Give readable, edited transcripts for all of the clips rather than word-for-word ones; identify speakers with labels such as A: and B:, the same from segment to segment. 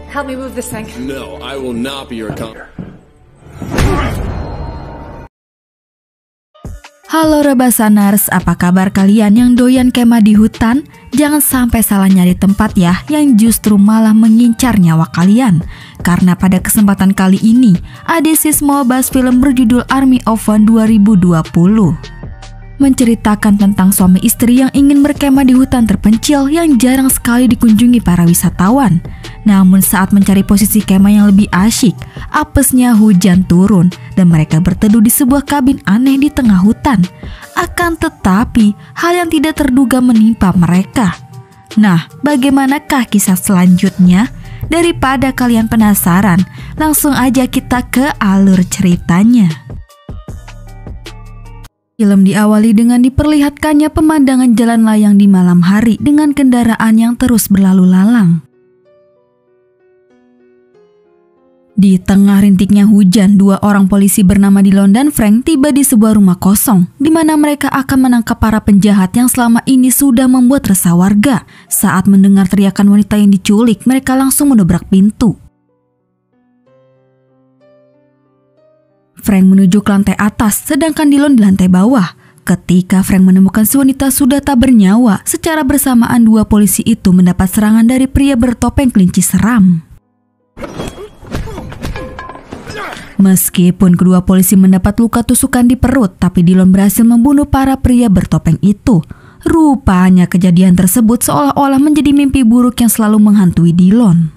A: Help me move this thing.
B: No, I will not be your accomplice.
C: Halo Rebasaners, apa kabar kalian yang doyan kemah di hutan? Jangan sampai salah nyari tempat ya, yang justru malah mengincar nyawa kalian. Karena pada kesempatan kali ini, ada mau bahas film berjudul Army of One 2020. Menceritakan tentang suami istri yang ingin berkemah di hutan terpencil yang jarang sekali dikunjungi para wisatawan. Namun saat mencari posisi kemah yang lebih asyik, apesnya hujan turun dan mereka berteduh di sebuah kabin aneh di tengah hutan. Akan tetapi, hal yang tidak terduga menimpa mereka. Nah, bagaimanakah kisah selanjutnya? Daripada kalian penasaran, langsung aja kita ke alur ceritanya. Film diawali dengan diperlihatkannya pemandangan jalan layang di malam hari dengan kendaraan yang terus berlalu lalang. Di tengah rintiknya hujan, dua orang polisi bernama Dillon dan Frank tiba di sebuah rumah kosong, di mana mereka akan menangkap para penjahat yang selama ini sudah membuat resah warga. Saat mendengar teriakan wanita yang diculik, mereka langsung mendobrak pintu. Frank menuju ke lantai atas, sedangkan Dillon di lantai bawah. Ketika Frank menemukan si wanita sudah tak bernyawa, secara bersamaan dua polisi itu mendapat serangan dari pria bertopeng kelinci seram. Meskipun kedua polisi mendapat luka tusukan di perut, tapi Dillon berhasil membunuh para pria bertopeng itu. Rupanya kejadian tersebut seolah-olah menjadi mimpi buruk yang selalu menghantui Dillon.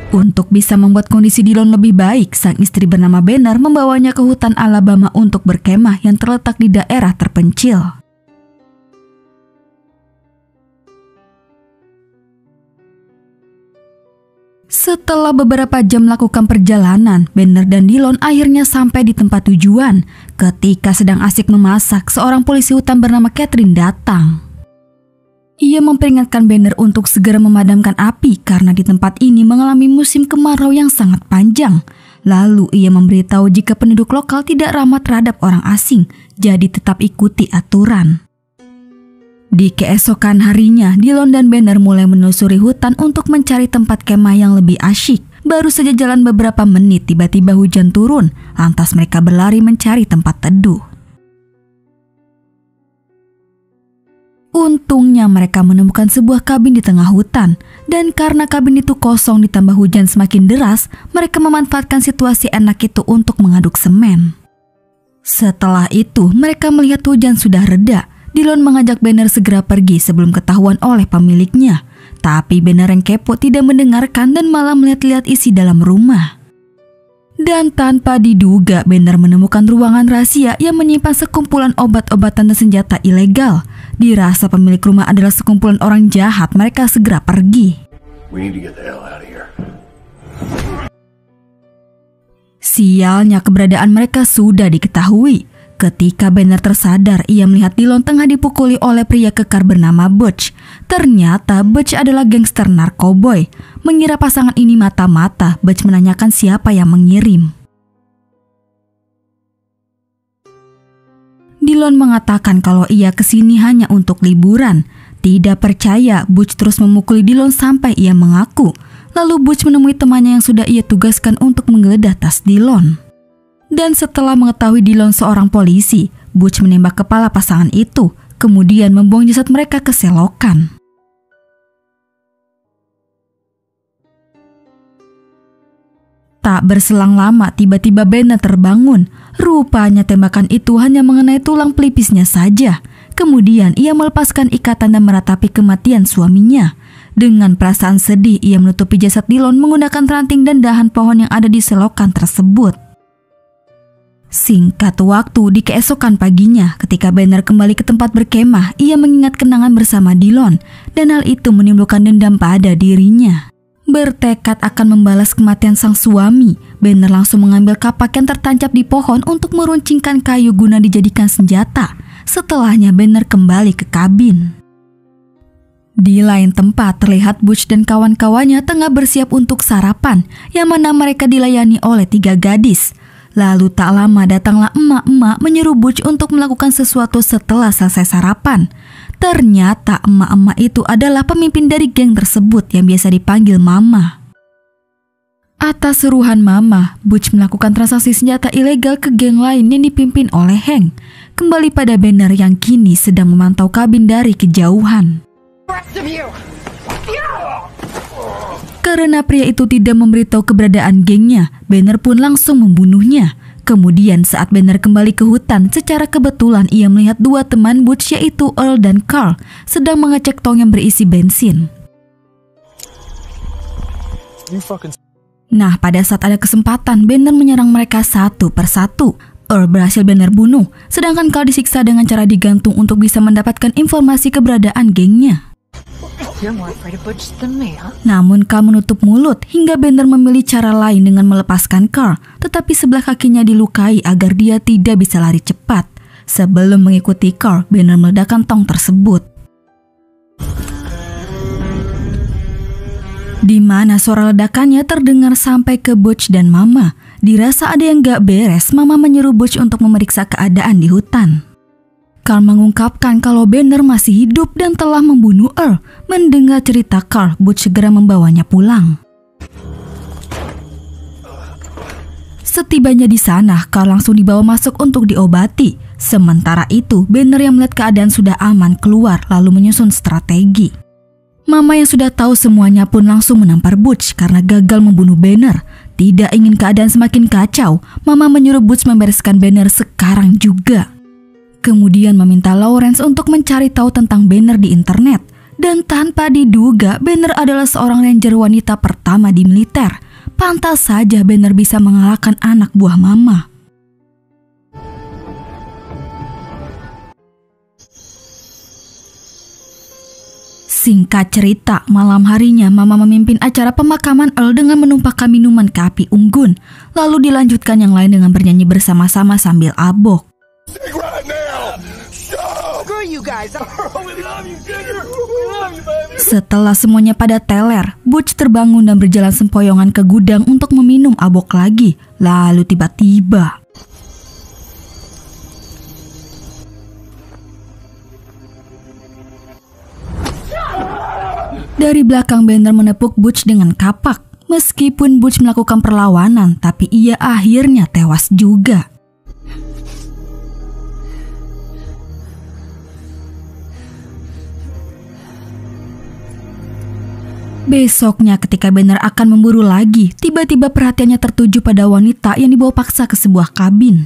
C: Untuk bisa membuat kondisi Dillon lebih baik, sang istri bernama Banner membawanya ke hutan Alabama untuk berkemah yang terletak di daerah terpencil. Setelah beberapa jam melakukan perjalanan, Banner dan Dillon akhirnya sampai di tempat tujuan. Ketika sedang asik memasak, seorang polisi hutan bernama Catherine datang. Ia memperingatkan Banner untuk segera memadamkan api karena di tempat ini mengalami musim kemarau yang sangat panjang. Lalu ia memberitahu jika penduduk lokal tidak ramah terhadap orang asing, jadi tetap ikuti aturan. Di keesokan harinya, Dillon dan Banner mulai menelusuri hutan untuk mencari tempat kemah yang lebih asyik. Baru saja jalan beberapa menit, tiba-tiba hujan turun, lantas mereka berlari mencari tempat teduh. Untungnya mereka menemukan sebuah kabin di tengah hutan, dan karena kabin itu kosong ditambah hujan semakin deras, mereka memanfaatkan situasi enak itu untuk mengaduk semen. Setelah itu, mereka melihat hujan sudah reda. Dillon mengajak Banner segera pergi sebelum ketahuan oleh pemiliknya. Tapi Banner yang kepo tidak mendengarkan dan malah melihat-lihat isi dalam rumah. Dan tanpa diduga, Banner menemukan ruangan rahasia yang menyimpan sekumpulan obat-obatan dan senjata ilegal. Dirasa pemilik rumah adalah sekumpulan orang jahat, mereka segera pergi. Sialnya, keberadaan mereka sudah diketahui. Ketika Banner tersadar, ia melihat Dillon tengah dipukuli oleh pria kekar bernama Butch. Ternyata Butch adalah gangster narkoboy. Mengira pasangan ini mata-mata, Butch menanyakan siapa yang mengirim. Dillon mengatakan kalau ia kesini hanya untuk liburan. Tidak percaya, Butch terus memukuli Dillon sampai ia mengaku. Lalu Butch menemui temannya yang sudah ia tugaskan untuk menggeledah tas Dillon. Dan setelah mengetahui Dillon seorang polisi, Butch menembak kepala pasangan itu, kemudian membuang jasad mereka ke selokan. Tak berselang lama, tiba-tiba Banner terbangun. Rupanya tembakan itu hanya mengenai tulang pelipisnya saja. Kemudian ia melepaskan ikatan dan meratapi kematian suaminya. Dengan perasaan sedih, ia menutupi jasad Dillon menggunakan ranting dan dahan pohon yang ada di selokan tersebut. Singkat waktu, di keesokan paginya, ketika Banner kembali ke tempat berkemah, ia mengingat kenangan bersama Dillon, dan hal itu menimbulkan dendam pada dirinya. Bertekad akan membalas kematian sang suami, Banner langsung mengambil kapak yang tertancap di pohon untuk meruncingkan kayu guna dijadikan senjata. Setelahnya Banner kembali ke kabin. Di lain tempat, terlihat Butch dan kawan-kawannya tengah bersiap untuk sarapan, yang mana mereka dilayani oleh 3 gadis. Lalu tak lama datanglah emak-emak menyeru Butch untuk melakukan sesuatu setelah selesai sarapan. ternyata emak-emak itu adalah pemimpin dari geng tersebut yang biasa dipanggil Mama. Atas suruhan Mama, Butch melakukan transaksi senjata ilegal ke geng lain yang dipimpin oleh Hank. Kembali pada Banner yang kini sedang memantau kabin dari kejauhan. Karena pria itu tidak memberitahu keberadaan gengnya, Banner pun langsung membunuhnya. Kemudian saat Banner kembali ke hutan, secara kebetulan ia melihat dua teman Butch yaitu Earl dan Carl sedang mengecek tong yang berisi bensin. Nah, pada saat ada kesempatan, Banner menyerang mereka satu persatu. Earl berhasil Banner bunuh, sedangkan Carl disiksa dengan cara digantung untuk bisa mendapatkan informasi keberadaan gengnya. Namun Carl menutup mulut hingga Banner memilih cara lain dengan melepaskan Carl, tetapi sebelah kakinya dilukai agar dia tidak bisa lari cepat. Sebelum mengikuti Carl, Banner meledakkan tong tersebut. Di mana suara ledakannya terdengar sampai ke Butch dan Mama. Dirasa ada yang gak beres, Mama menyuruh Butch untuk memeriksa keadaan di hutan. Carl mengungkapkan kalau Banner masih hidup dan telah membunuh Earl. Mendengar cerita Carl, Butch segera membawanya pulang. Setibanya di sana, Carl langsung dibawa masuk untuk diobati. Sementara itu, Banner yang melihat keadaan sudah aman keluar lalu menyusun strategi. Mama yang sudah tahu semuanya pun langsung menampar Butch karena gagal membunuh Banner. Tidak ingin keadaan semakin kacau, Mama menyuruh Butch membereskan Banner sekarang juga. Kemudian meminta Lawrence untuk mencari tahu tentang Banner di internet. Dan tanpa diduga, Banner adalah seorang ranger wanita pertama di militer. Pantas saja Banner bisa mengalahkan anak buah Mama. Singkat cerita, malam harinya Mama memimpin acara pemakaman Earl dengan menumpahkan minuman ke api unggun. Lalu dilanjutkan yang lain dengan bernyanyi bersama-sama sambil abok. Setelah semuanya pada teler, Butch terbangun dan berjalan sempoyongan ke gudang untuk meminum abok lagi. Lalu tiba-tiba dari belakang Banner menepuk Butch dengan kapak. Meskipun Butch melakukan perlawanan, tapi ia akhirnya tewas juga. Besoknya ketika Banner akan memburu lagi, tiba-tiba perhatiannya tertuju pada wanita yang dibawa paksa ke sebuah kabin.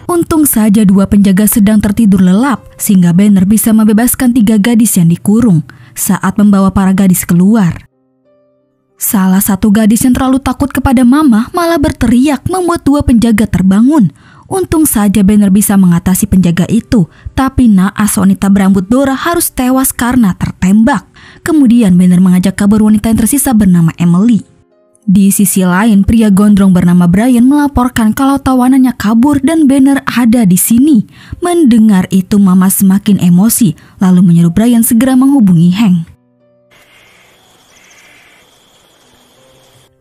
C: Untung saja dua penjaga sedang tertidur lelap, sehingga Banner bisa membebaskan 3 gadis yang dikurung saat membawa para gadis keluar. Salah satu gadis yang terlalu takut kepada Mama malah berteriak membuat 2 penjaga terbangun. Untung saja Banner bisa mengatasi penjaga itu, tapi naas wanita berambut Dora harus tewas karena tertembak. Kemudian Banner mengajak kabur wanita yang tersisa bernama Emily. Di sisi lain, pria gondrong bernama Brian melaporkan kalau tawanannya kabur dan Banner ada di sini. Mendengar itu Mama semakin emosi, lalu menyuruh Brian segera menghubungi Hank.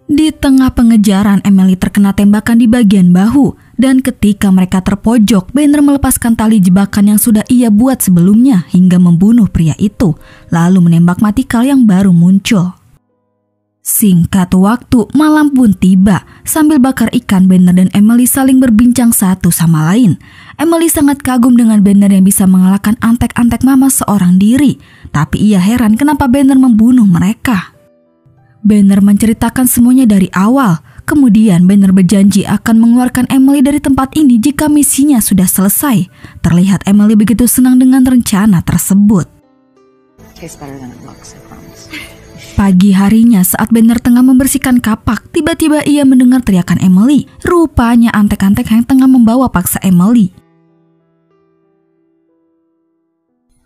C: Di tengah pengejaran, Emily terkena tembakan di bagian bahu. Dan ketika mereka terpojok, Banner melepaskan tali jebakan yang sudah ia buat sebelumnya hingga membunuh pria itu, lalu menembak mati Carl yang baru muncul. Singkat waktu, malam pun tiba. Sambil bakar ikan, Banner dan Emily saling berbincang satu sama lain. Emily sangat kagum dengan Banner yang bisa mengalahkan antek-antek Mama seorang diri. Tapi ia heran kenapa Banner membunuh mereka. Banner menceritakan semuanya dari awal. Kemudian Banner berjanji akan mengeluarkan Emily dari tempat ini jika misinya sudah selesai. Terlihat Emily begitu senang dengan rencana tersebut. Pagi harinya saat Banner tengah membersihkan kapak, tiba-tiba ia mendengar teriakan Emily. Rupanya antek-antek yang tengah membawa paksa Emily.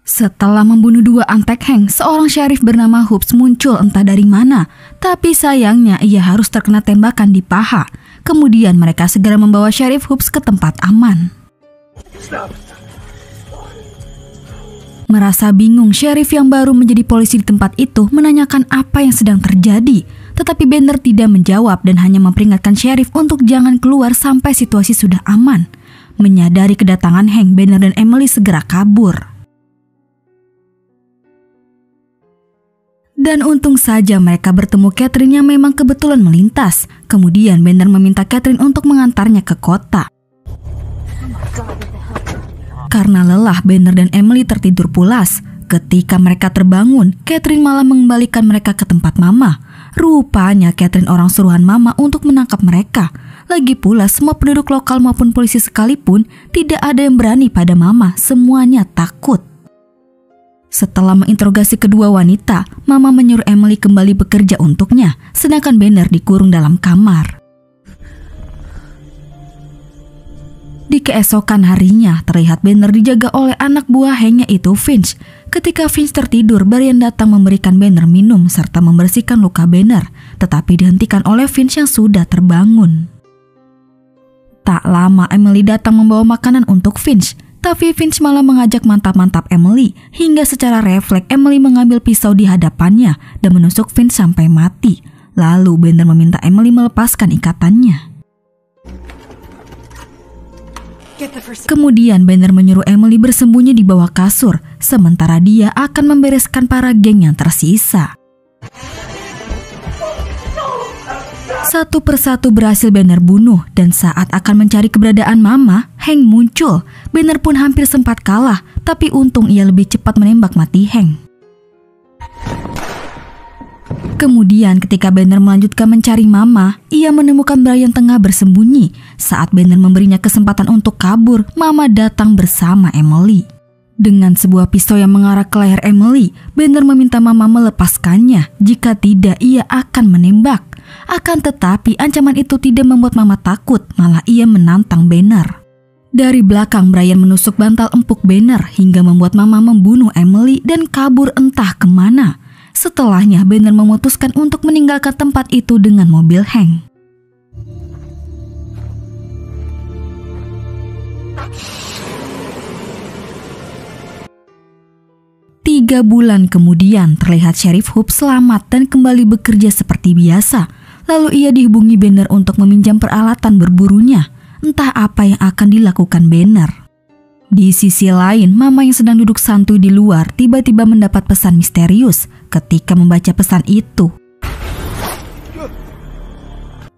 C: Setelah membunuh 2 antek Hank, seorang sheriff bernama Hoops muncul entah dari mana. Tapi sayangnya ia harus terkena tembakan di paha. Kemudian mereka segera membawa Sheriff Hoops ke tempat aman. Merasa bingung, sheriff yang baru menjadi polisi di tempat itu menanyakan apa yang sedang terjadi. Tetapi Banner tidak menjawab dan hanya memperingatkan Sheriff untuk jangan keluar sampai situasi sudah aman. Menyadari kedatangan Hank, Banner dan Emily segera kabur. Dan untung saja mereka bertemu Catherine yang memang kebetulan melintas. Kemudian Banner meminta Catherine untuk mengantarnya ke kota. Karena lelah, Banner dan Emily tertidur pulas. Ketika mereka terbangun, Catherine malah mengembalikan mereka ke tempat Mama. Rupanya Catherine orang suruhan Mama untuk menangkap mereka. Lagi pula semua penduduk lokal maupun polisi sekalipun tidak ada yang berani pada Mama, semuanya takut. Setelah menginterogasi kedua wanita, Mama menyuruh Emily kembali bekerja untuknya, sedangkan Banner dikurung dalam kamar. Di keesokan harinya, terlihat Banner dijaga oleh anak buah Hank yaitu Finch. Ketika Finch tertidur, Brian datang memberikan Banner minum serta membersihkan luka Banner, tetapi dihentikan oleh Finch yang sudah terbangun. Tak lama Emily datang membawa makanan untuk Finch. Tapi Finch malah mengajak mantap-mantap Emily, hingga secara refleks Emily mengambil pisau di hadapannya dan menusuk Finch sampai mati. Lalu Banner meminta Emily melepaskan ikatannya. Kemudian Banner menyuruh Emily bersembunyi di bawah kasur, sementara dia akan membereskan para geng yang tersisa. Satu persatu berhasil Banner bunuh, dan saat akan mencari keberadaan Mama, Hank muncul. Banner pun hampir sempat kalah, tapi untung ia lebih cepat menembak mati Hank. Kemudian ketika Banner melanjutkan mencari Mama, ia menemukan Brian tengah bersembunyi. Saat Banner memberinya kesempatan untuk kabur, Mama datang bersama Emily. Dengan sebuah pisau yang mengarah ke leher Emily, Banner meminta Mama melepaskannya. Jika tidak, ia akan menembak. Akan tetapi ancaman itu tidak membuat Mama takut, malah ia menantang Banner. Dari belakang Brian menusuk bantal empuk Banner hingga membuat Mama membunuh Emily dan kabur entah kemana. Setelahnya Banner memutuskan untuk meninggalkan tempat itu dengan mobil Hank. Tiga bulan kemudian terlihat Sheriff Hope selamat dan kembali bekerja seperti biasa. Lalu ia dihubungi Banner untuk meminjam peralatan berburunya. Entah apa yang akan dilakukan Banner. Di sisi lain, Mama yang sedang duduk santuy di luar tiba-tiba mendapat pesan misterius. Ketika membaca pesan itu,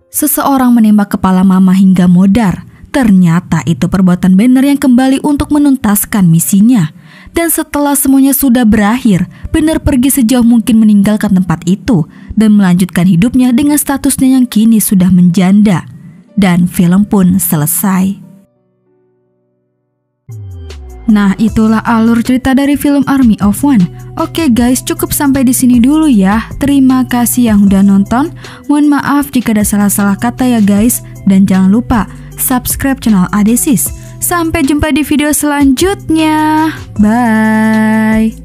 C: seseorang menembak kepala Mama hingga modar. Ternyata itu perbuatan Banner yang kembali untuk menuntaskan misinya. Dan setelah semuanya sudah berakhir, Banner pergi sejauh mungkin meninggalkan tempat itu dan melanjutkan hidupnya dengan statusnya yang kini sudah menjanda. Dan film pun selesai. Nah, itulah alur cerita dari film Army of One. Oke guys, cukup sampai di sini dulu ya. Terima kasih yang udah nonton. Mohon maaf jika ada salah-salah kata ya guys. Dan jangan lupa subscribe channel Adesis. Sampai jumpa di video selanjutnya. Bye.